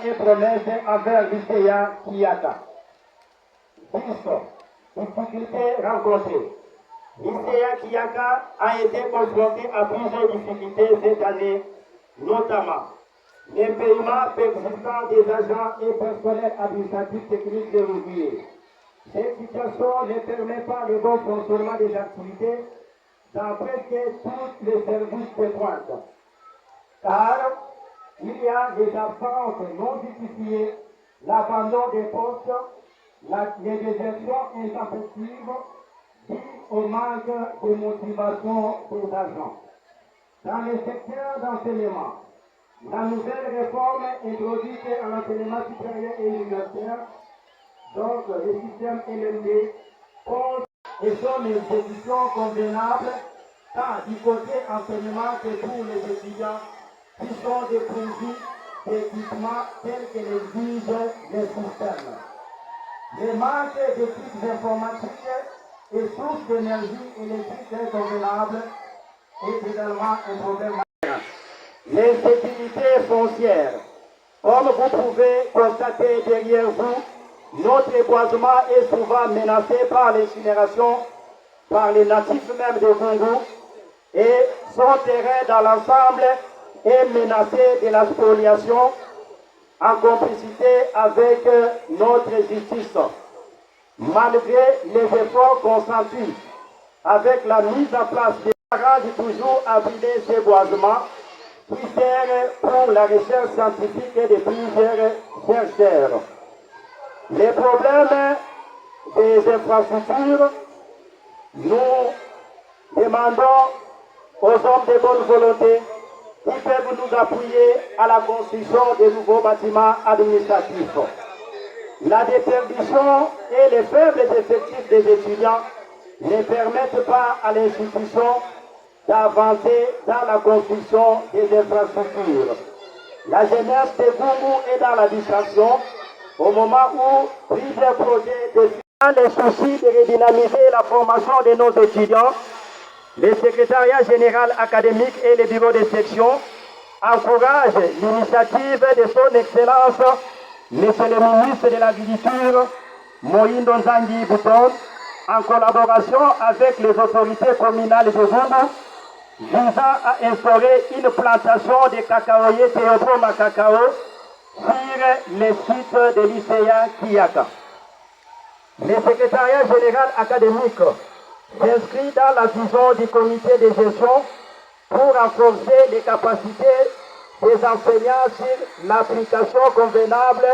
et promesses envers l'ICEA Kiyaka. 10. Difficultés rencontrées. L'ICEA Kiyaka a été confronté à plusieurs difficultés cette année, notamment les paiements persistants des agents et personnels administratifs techniques de l'ouvrier. Cette situation ne permet pas le bon fonctionnement des activités dans presque tous les services de pointe, car il y a des absences non justifiées, l'abandon des postes, les désertions intempestives dues au manque de motivation des agents. Dans le secteur d'enseignement, la nouvelle réforme introduite à l'enseignement supérieur et universitaire, donc le système LMD, pose et son exécution convenable tant du côté enseignement que pour les étudiants qui sont dépourvus d'équipements tels que l'exige le système. Le manque d'équipes informatiques et sources d'énergie électrique convenables est également un problème. L'insécurité foncière. Comme vous pouvez constater derrière vous, notre boisement est souvent menacé par l'incinération par les natifs même de Gungu et son terrain dans l'ensemble est menacé de la spoliation en complicité avec notre justice. Malgré les efforts consentis avec la mise en place des barrages toujours abrités ces boisements qui servent pour la recherche scientifique et de plusieurs chercheurs. Les problèmes des infrastructures, nous demandons aux hommes de bonne volonté qui peuvent nous appuyer à la construction de nouveaux bâtiments administratifs. La déperdition et les faibles effectifs des étudiants ne permettent pas à l'institution d'avancer dans la construction des infrastructures. La jeunesse de Gungu est dans la distraction au moment où plusieurs projets dans les soucis de redynamiser la formation de nos étudiants, le secrétariat général académique et le bureau de section encouragent l'initiative de son Excellence, Monsieur le ministre de l'Agriculture, Moïse Nzangi Bouton, en collaboration avec les autorités communales de Gungu, visant à instaurer une plantation de cacaoyers Théobroma Cacao sur les sites de l'ICEA Kiyaka. Le secrétariat général académique s'inscrit dans la vision du comité de gestion pour renforcer les capacités des enseignants sur l'application convenable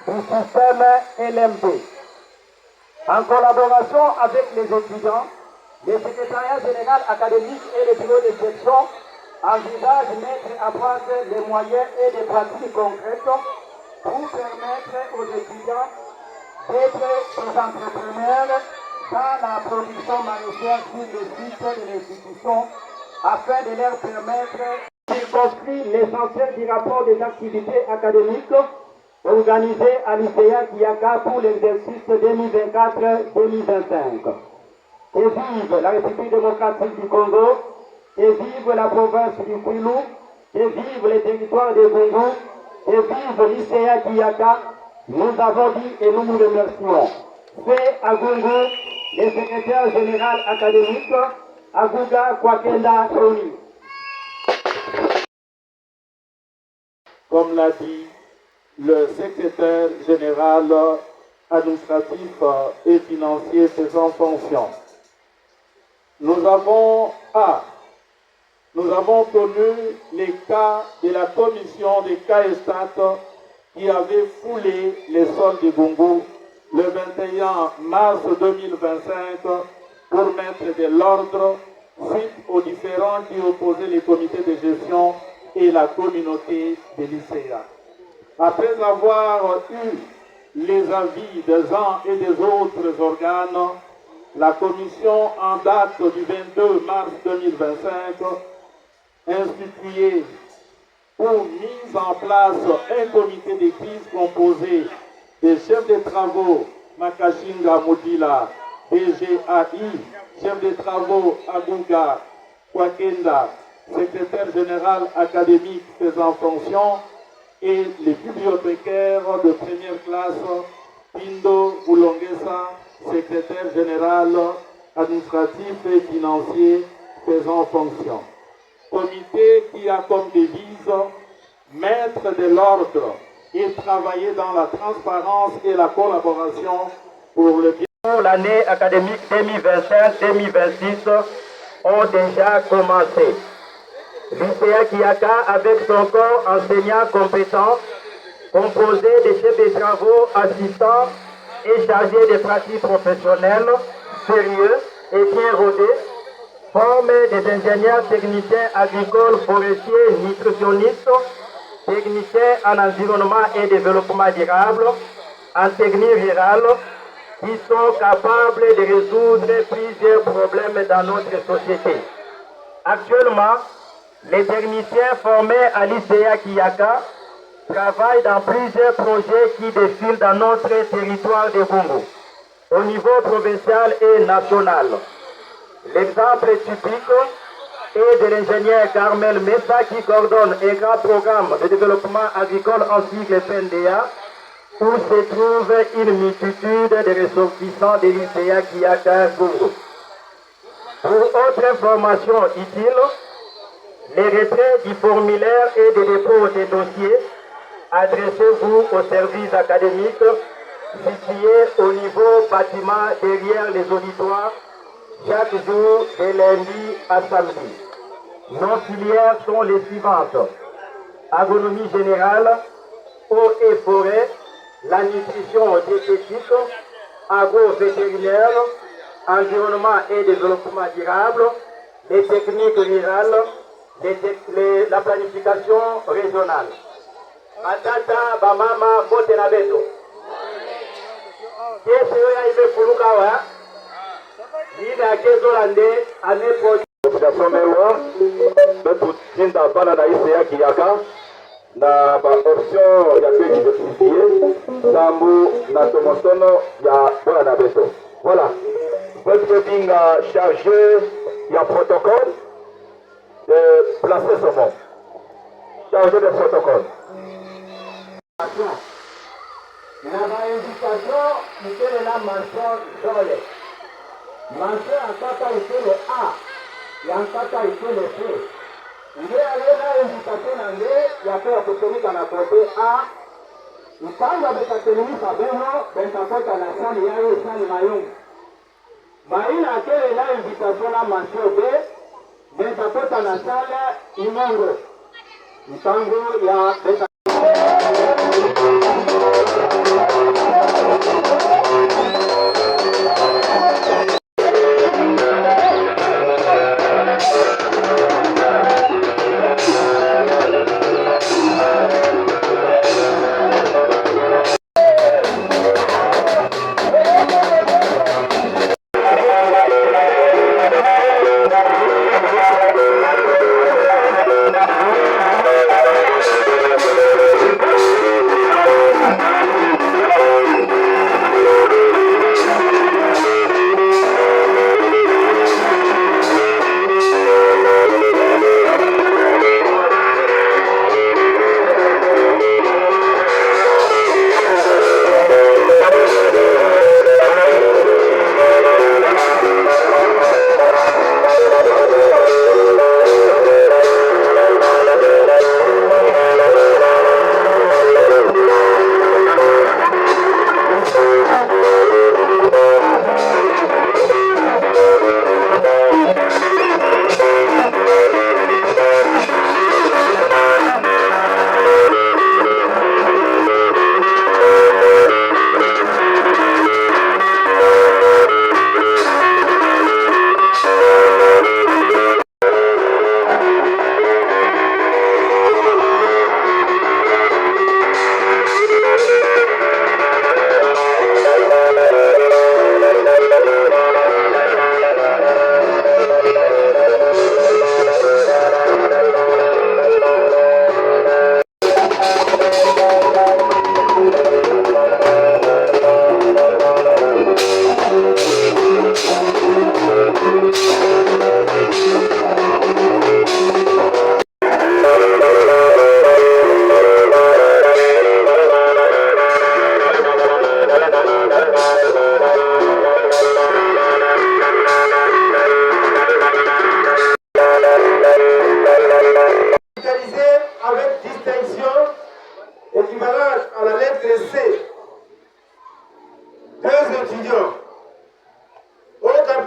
du système LMD. En collaboration avec les étudiants, le secrétariat général académique et le bureau de section envisagent de mettre à place les moyens et des pratiques concrètes pour permettre aux étudiants d'être des entrepreneurs dans la production maraîchère sur le site de l'institution afin de leur permettre de circonscrire l'essentiel du rapport des activités académiques organisées à l'ICEA Kiyaka pour l'exercice 2024-2025. Et vive la République démocratique du Congo, et vive la province du Kwilu, et vive les territoires de Gungu, et vive l'ICEA Kiyaka. Nous avons dit et nous vous remercions. Fait à Gungu, le secrétaire général académique, Aguga Kwakenda Tony. Comme l'a dit le secrétaire général administratif et financier faisant fonction, nous avons connu les cas de la commission des cas et stats qui avait foulé les sols de Gungu le 21 mars 2025 pour mettre de l'ordre suite aux différends qui opposaient les comités de gestion et la communauté de l'ICEA. Après avoir eu les avis des uns et des autres organes, la commission en date du 22 mars 2025 instituée pour mise en place un comité de crise composé des chefs de travaux Makashinga Modila, DGAI, chef de travaux Aguga Kwakenda, secrétaire général académique faisant fonction, et les bibliothécaires de première classe, Pindo Boulongesa, secrétaire général administratif et financier faisant fonction. Comité qui a comme devise mettre de l'ordre et travailler dans la transparence et la collaboration pour le bien. L'année académique 2025-2026 ont déjà commencé. L'UCA Kiaka, avec son corps enseignant compétent, composé de chefs de travaux, assistants et chargés de pratiques professionnelles, sérieux et bien rodés, forme des ingénieurs techniciens agricoles, forestiers, nutritionnistes, techniciens en environnement et développement durable, en technique rurale, qui sont capables de résoudre plusieurs problèmes dans notre société. Actuellement, les techniciens formés à l'ICA Kiaka travaillent dans plusieurs projets qui défilent dans notre territoire de Congo, au niveau provincial et national. L'exemple typique est de l'ingénieur Carmel Messa qui coordonne un grand programme de développement agricole en cycle PNDA, où se trouve une multitude de ressortissants de l'ICA Kiaka Congo. Pour autre information utile, les retraits du formulaire et de dépôt des dossiers, adressez-vous au service académique situé au niveau bâtiment derrière les auditoires chaque jour de lundi à samedi. Nos filières sont les suivantes: agronomie générale, eau et forêt, la nutrition diététique, agro-vétérinaire, environnement et développement durable, les techniques rurales, la planification régionale. Matata, Bamama, Botenabeto. Qu'est-ce que vous avez fait? Nina Kezolande, année prochaine. Population Mewa, notre Tinda Bana na ICA Kiaka, na ba option ya que diversifié, Sambu na Tomosono ya Bana Beto. Voilà. Votre ligne chargé, il y a protocole de placer ce mot. Chargé de protocole. La invitation, c'est la mention Jolé. Mention en tata était le A, et en tata était le P. Il y a l'invitation en D, il y a fait obtenir dans la côté A. Il parle avec la télévision à Beno, ben ça fait à la salle, il y a eu ça de Mayong. Maïna a quelle l'invitation la mention B, ben ça fait à la salle, il manque. Il tango, il y a des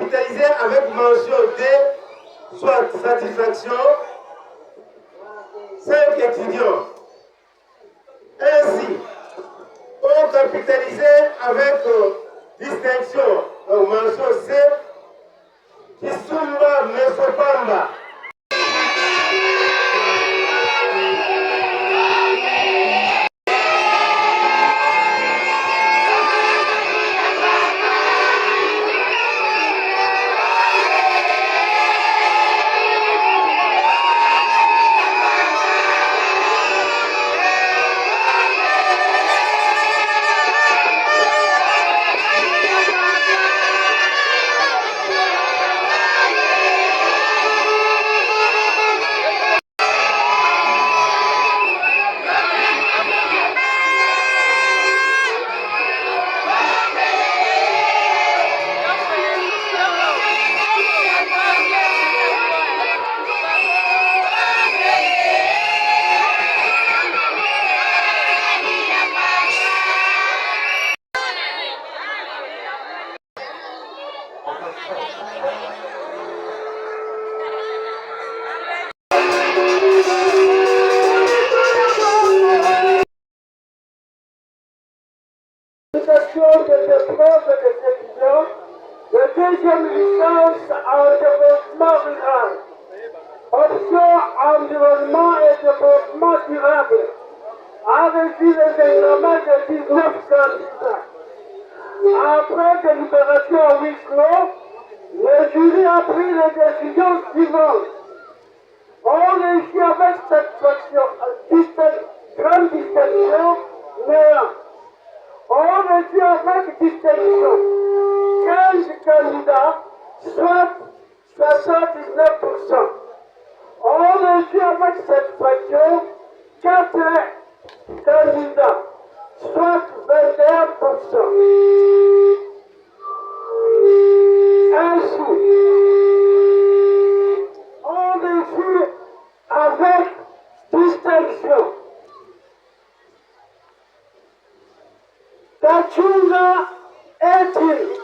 capitalisé avec mention D, soit satisfaction, 5 étudiants. Ainsi, ont capitalisé avec distinction, mention C, Kisumba Mesopamba. Des épreuves des étudiants de deuxième licence en développement rural. Option environnement et développement durable a reçu les examens de 19 candidats. Après délibération en huis clos, le jury a pris les décisions suivantes. On réussit avec satisfaction grande distinction néant. On reçut avec distinction 15 candidats, soit 79%. On reçut avec satisfaction 4 candidats, soit 21%. Ainsi, on reçut avec distinction Kachunga Etin.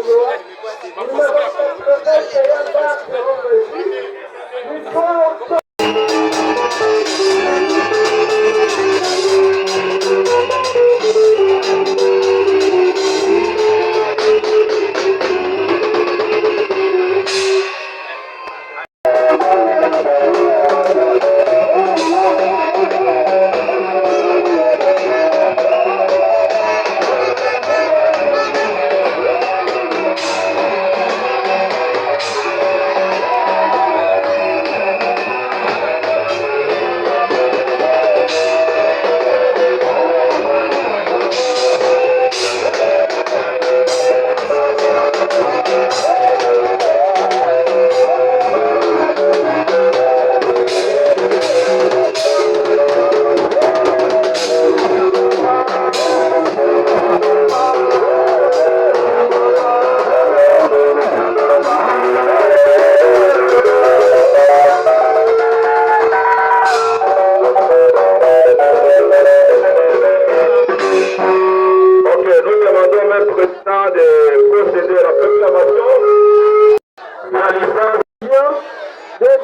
loi, numéro 81/06, du 3 octobre.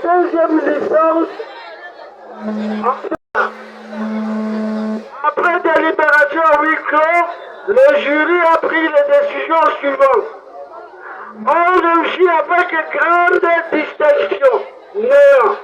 Deuxième licence. Après délibération à huis clos, le jury a pris les décisions suivantes. On réussit avec grande distinction. Néant.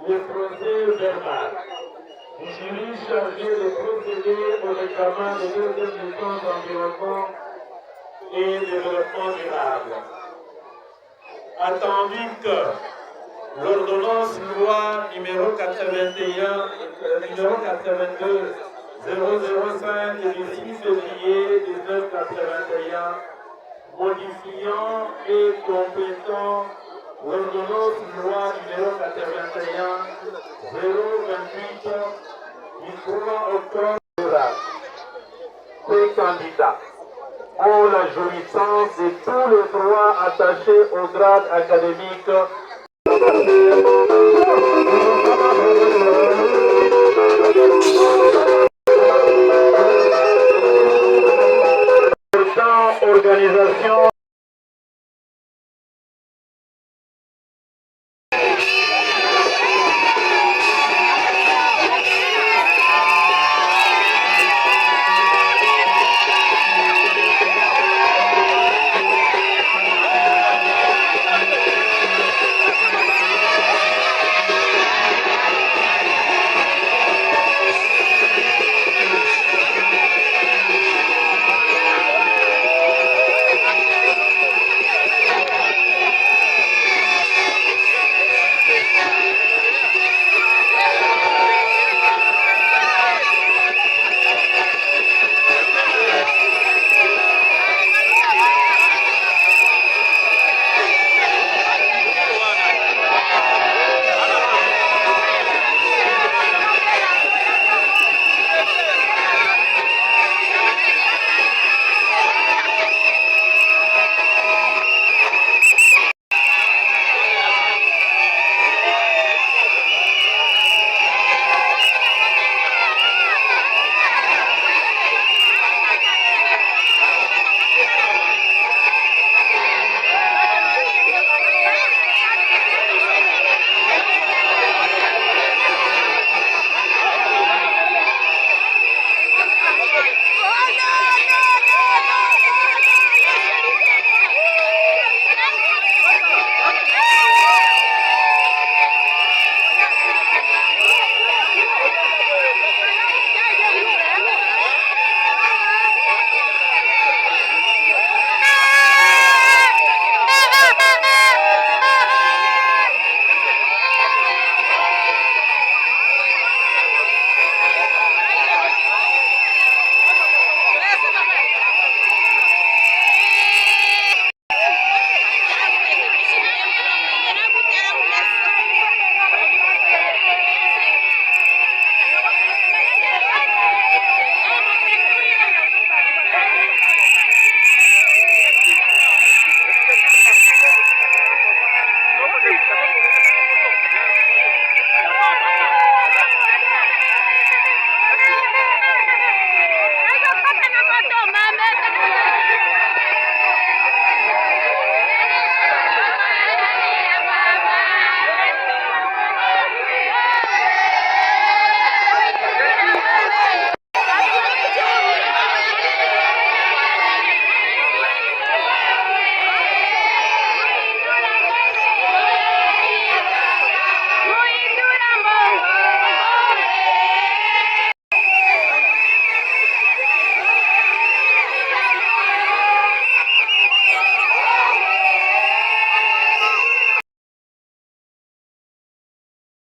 Le procès verbal. Jury chargé de procéder au examen de deuxième licence d'environnement et développement durable. Attendu que l'ordonnance loi numéro 82 005 du 6 février 1981 modifiant et complétant l'ordonnance loi numéro 81-028 du 3 octobre. Ces candidats ont la jouissance de tous les droits attachés au grade académique